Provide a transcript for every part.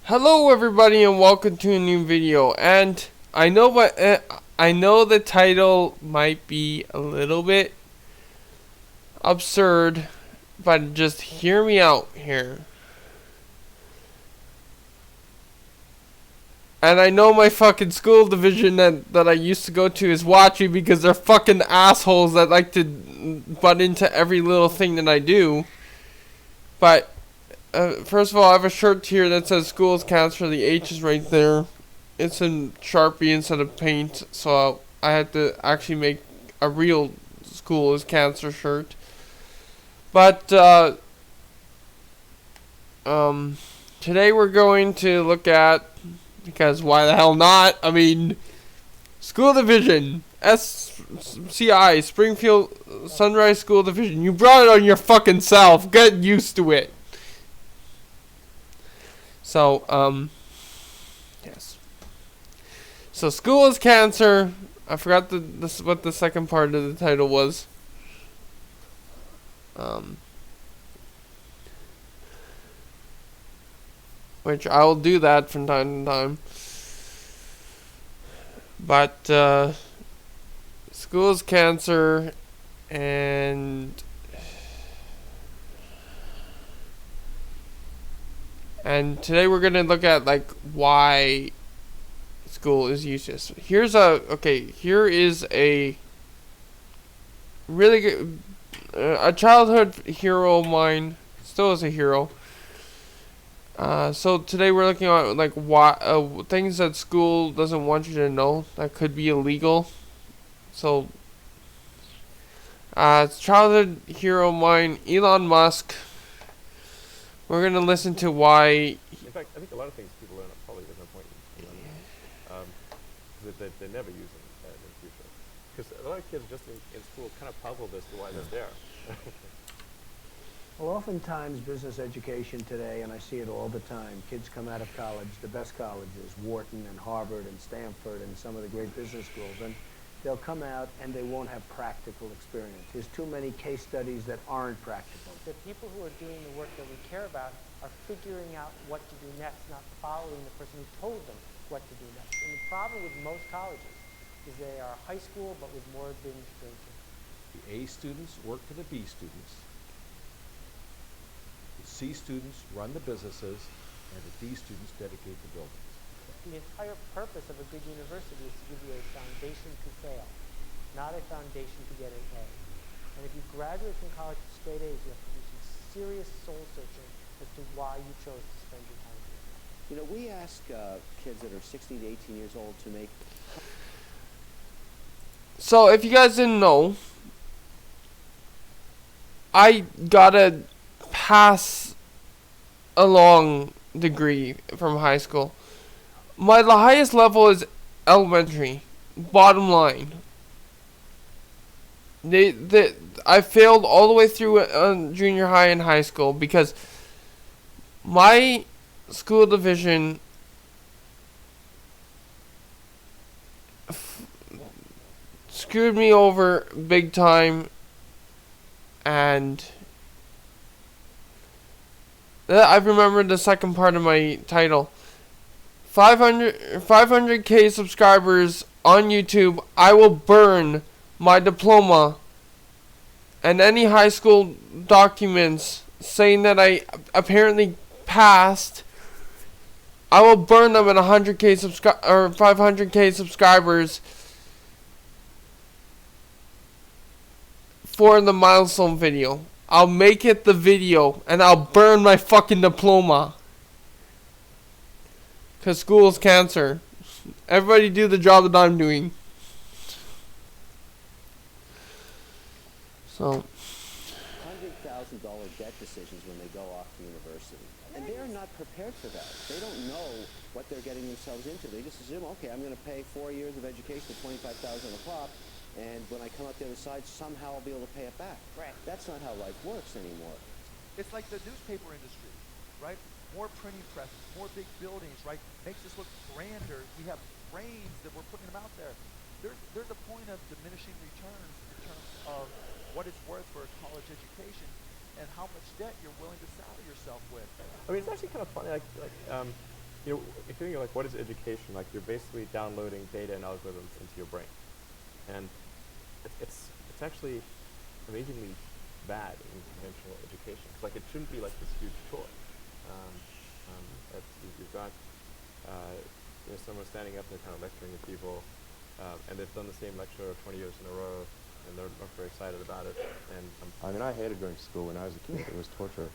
Hello everybody and welcome to a new video. And I know the title might be a little bit absurd, but just hear me out here. And I know my fucking school division that I used to go to is watching because they're fucking assholes that like to butt into every little thing that I do. But first of all, I have a shirt here that says school is cancer. The H is right there. It's in Sharpie instead of paint, so I had to actually make a real school is cancer shirt. But today we're going to look at, because why the hell not? I mean, school division, SCI, Springfield Sunrise School Division. You brought it on your fucking self. Get used to it. So, yes. So, school is cancer. I forgot what the second part of the title was. Which I will do that from time to time. But, school is cancer, and today we're gonna look at like why school is useless. Here is a really good a childhood hero of mine, still is a hero. So today we're looking at like why things that school doesn't want you to know that could be illegal. So childhood hero of mine, Elon Musk. We're gonna listen to why. In fact, I think a lot of things people learn probably there's no point in learning, because they never use them in the future. Because a lot of kids just in school kind of puzzle as to why they're there. Well, oftentimes business education today, and I see it all the time, kids come out of college, the best colleges, Wharton and Harvard and Stanford and some of the great business schools, and they'll come out and they won't have practical experience. There's too many case studies that aren't practical. The people who are doing the work that we care about are figuring out what to do next, not following the person who told them what to do next. And the problem with most colleges is they are high school, but with more binge drinking. The A students work for the B students. The C students run the businesses, and the D students dedicate the buildings. The entire purpose of a good university is to give you a foundation to fail, not a foundation to get an A. And if you graduate from college with straight A's, you have to do some serious soul searching as to why you chose to spend your time here. You know, we ask kids that are 16 to 18 years old to make... So if you guys didn't know, I got a pass along degree from high school. The highest level is elementary. Bottom line. I failed all the way through junior high and high school because my school division screwed me over big time, and I remembered the second part of my title. 500K subscribers on YouTube. I will burn my diploma and any high school documents saying that I apparently passed. I will burn them at 500K subscribers for the milestone video. I'll make it the video and I'll burn my fucking diploma. Cause school is cancer. Everybody do the job that I'm doing. So $100,000 debt decisions when they go off to university. And they're not prepared for that. They don't know what they're getting themselves into. They just assume, okay, I'm going to pay 4 years of education at $25,000 a pop, and when I come out the other side, somehow I'll be able to pay it back. Right. That's not how life works anymore. It's like the newspaper industry, right? More printing presses, more big buildings, right? Makes us look grander. We have brains that we're putting them out there. There's a point of diminishing returns in terms of what it's worth for a college education and how much debt you're willing to saddle yourself with. I mean, it's actually kind of funny. you know, if you think like what is education, like you're basically downloading data and algorithms into your brain, and it's actually amazingly bad in conventional education. It's like it shouldn't be like this huge chore. Um, you've got someone standing up and kind of lecturing at people, and they've done the same lecture 20 years in a row, and they're not very excited about it. And I mean, I hated going to school when I was a kid. It was torture.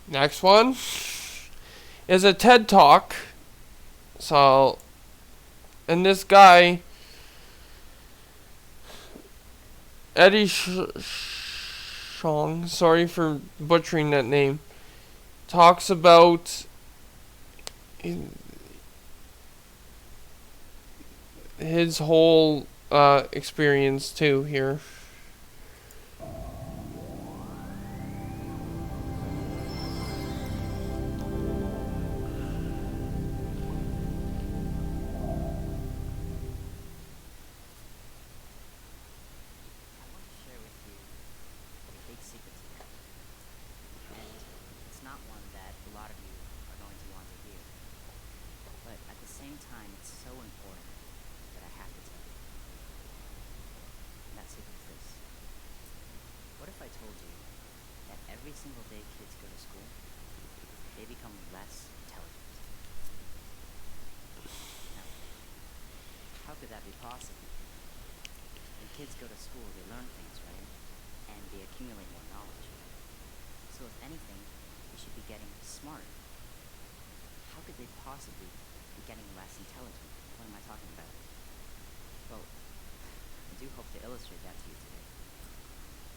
Next one is a TED Talk. So, and this guy, Eddie Shong, sorry for butchering that name, talks about his whole experience too here.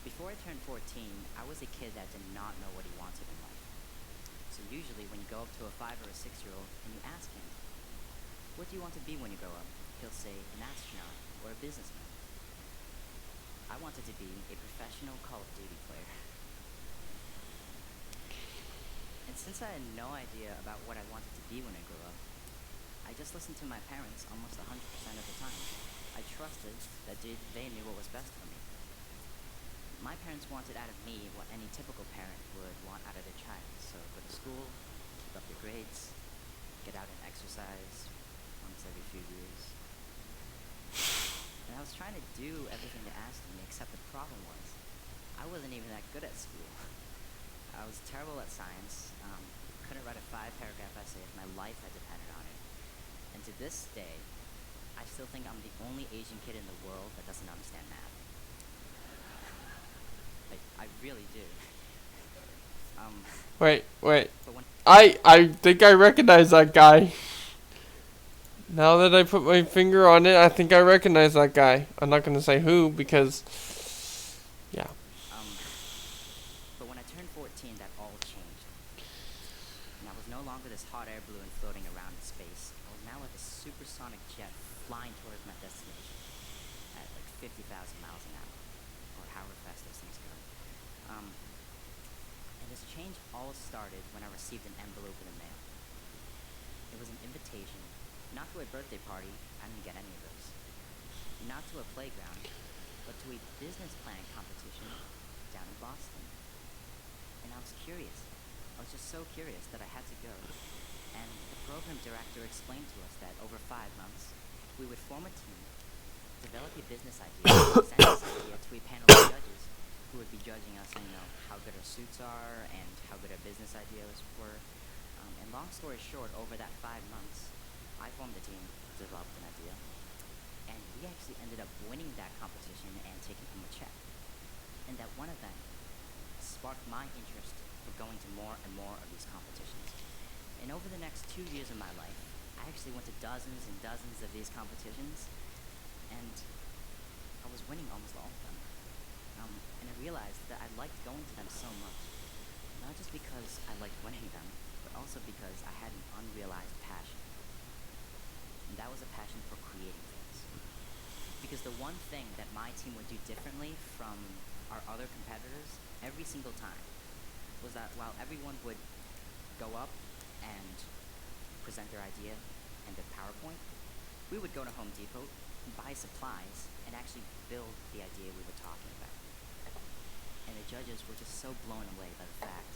Before I turned 14, I was a kid that did not know what he wanted in life. So usually when you go up to a 5 or a 6-year-old and you ask him, what do you want to be when you grow up? He'll say an astronaut or a businessman. I wanted to be a professional Call of Duty player. And since I had no idea about what I wanted to be when I grew up, I just listened to my parents almost 100% of the time. I trusted that they knew what was best for me. My parents wanted out of me what any typical parent would want out of their child. So go to school, keep up your grades, get out and exercise once every few years. And I was trying to do everything they asked of me, except the problem was, I wasn't even that good at school. I was terrible at science, couldn't write a 5-paragraph essay if my life had depended on it. And to this day, I still think I'm the only Asian kid in the world that doesn't understand math. Like, I really do. Wait. I think I recognize that guy. Now that I put my finger on it, I think I recognize that guy. I'm not gonna say who because, yeah. But when I turned 14, that all changed. And I was no longer this hot air balloon floating around in space. I was now like a supersonic jet flying towards my destination at like 50,000 miles an hour, or however fast those things go. And this change all started when I received an envelope in the mail. It was an invitation, not to a birthday party, I didn't get any of those. Not to a playground, but to a business planning competition down in Boston. And I was curious. I was just so curious that I had to go. And the program director explained to us that over 5 months, we would form a team, develop a business idea, and present this idea to a panel of judges who would be judging us on, how good our suits are and how good our business ideas were. And long story short, over that 5 months, I formed a team, developed an idea, and we actually ended up winning that competition and taking home a check. And that one event sparked my interest for going to more and more of these competitions. And over the next 2 years of my life, I actually went to dozens and dozens of these competitions, and I was winning almost all of them. And I realized that I liked going to them so much, not just because I liked winning them, but also because I had an unrealized passion. And that was a passion for creating things. Because the one thing that my team would do differently from our other competitors every single time was that while everyone would go up and present their idea and their PowerPoint, we would go to Home Depot, buy supplies, and actually build the idea we were talking about. And the judges were just so blown away by the fact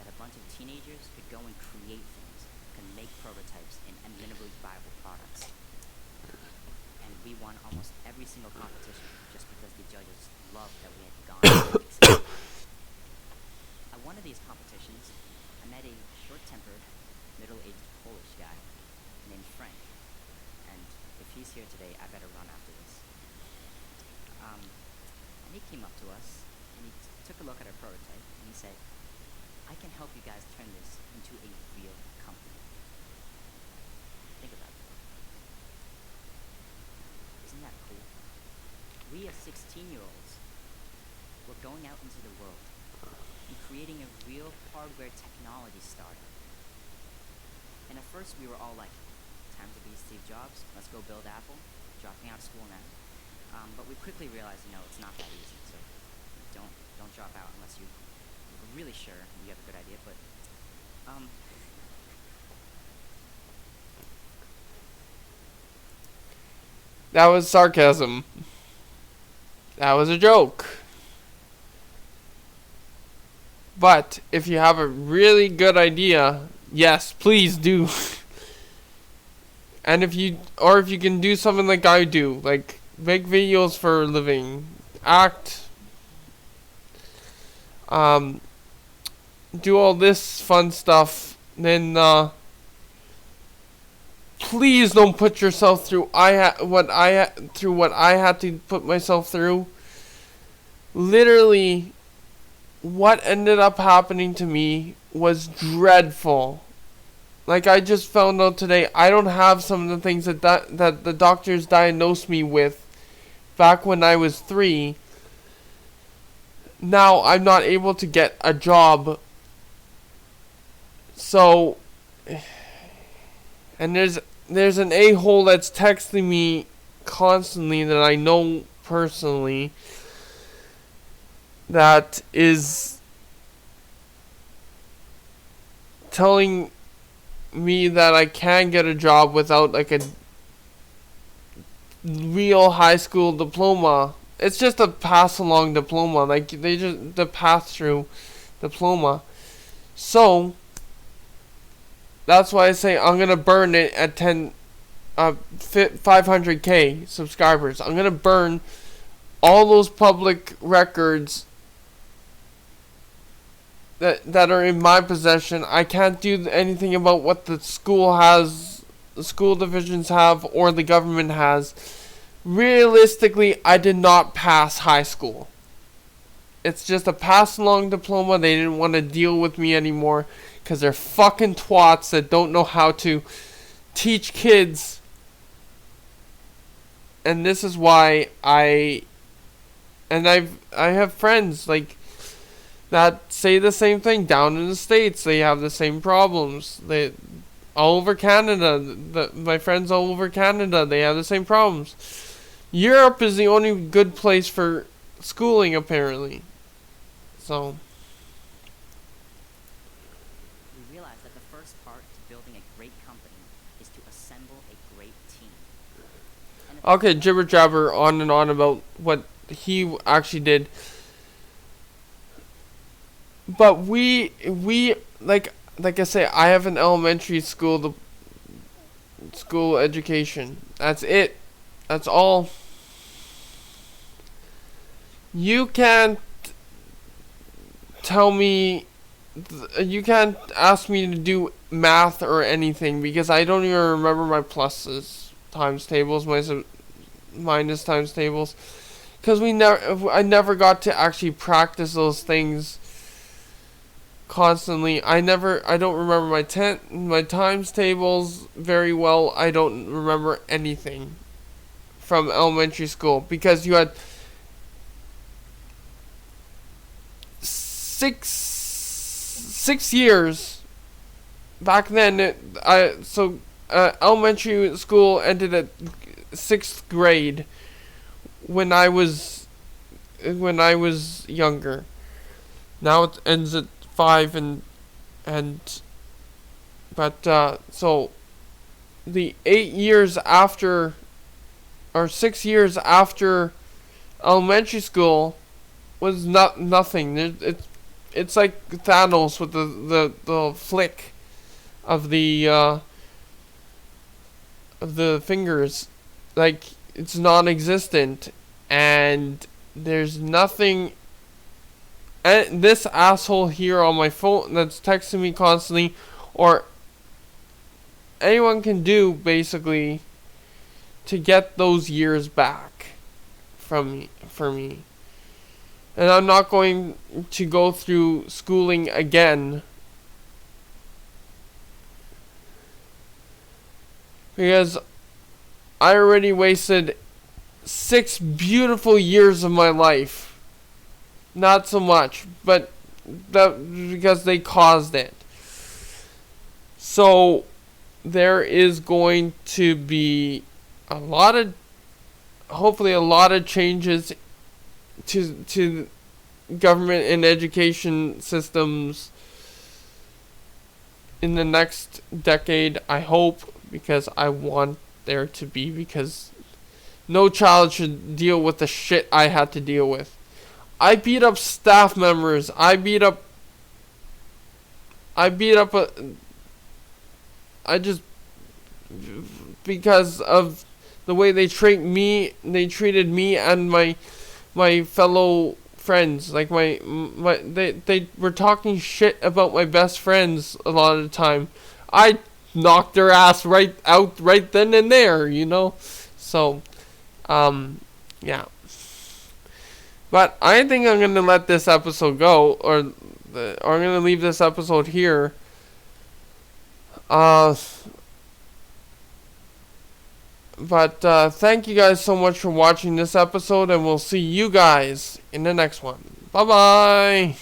that a bunch of teenagers could go and create things, could make prototypes and minimally viable products. And we won almost every single competition just because the judges loved that we had gone to make something. At one of these competitions, I met a short-tempered, middle-aged Polish guy named Frank. And if he's here today, I better run after this. And he came up to us, and he took a look at our prototype, and he said, I can help you guys turn this into a real company. Think about it. Isn't that cool? We as 16-year-olds were going out into the world and creating a real hardware technology startup. And at first we were all like, time to be Steve Jobs, let's go build Apple, dropping out of school now. But we quickly realized, it's not that easy, so don't drop out unless you're really sure you have a good idea, but That was sarcasm. That was a joke. But if you have a really good idea, yes, please do. And if you can do something like I do, like make videos for a living, act, do all this fun stuff, then please don't put yourself through what I had to put myself through. Literally, what ended up happening to me was dreadful. Like, I just found out today, I don't have some of the things that the doctors diagnosed me with back when I was 3. Now I'm not able to get a job. So, and there's an a-hole that's texting me constantly that I know personally that is telling me that I can get a job without like a real high school diploma. It's just a pass-along diploma, like the pass-through diploma. So that's why I say I'm gonna burn it at 500K subscribers. I'm gonna burn all those public records that are in my possession. I can't do anything about what the school has, the school divisions have, or the government has. Realistically, I did not pass high school. It's just a pass-along diploma. They didn't want to deal with me anymore because they're fucking twats that don't know how to teach kids. And this is why I have friends like that say the same thing. Down in the States, they have the same problems. They all over Canada, my friends all over Canada, they have the same problems. Europe is the only good place for schooling, apparently. So we realized that the first part to building a great company is to assemble a great team. Okay, jibber jabber on and on about what he actually did. But we like I say, I have an elementary school education. That's it. That's all. You can't tell me, you can't ask me to do math or anything because I don't even remember my pluses, times tables, my minus times tables, because I never got to actually practice those things constantly. I don't remember my times tables very well. I don't remember anything from elementary school because you had 6 years back then. Elementary school ended at 6th grade when I was younger. Now it ends at 5 and But so the 8 years after, or 6 years after elementary school was nothing. It's like Thanos with the flick of the fingers. Like, it's non-existent, and there's nothing. And this asshole here on my phone that's texting me constantly, or anyone can do basically to get those years back for me. And I'm not going to go through schooling again, because I already wasted 6 beautiful years of my life. Not so much, but that because they caused it. So there is going to be hopefully a lot of changes to government and education systems in the next decade, I hope, because I want there to be, because no child should deal with the shit I had to deal with. I beat up staff members. I just, because of the way they treated me and my fellow friends. Like they were talking shit about my best friends a lot of the time. I knocked their ass right out right then and there, you know. So, yeah. But I think I'm gonna let this episode go, or I'm gonna leave this episode here. But thank you guys so much for watching this episode, and we'll see you guys in the next one. Bye bye.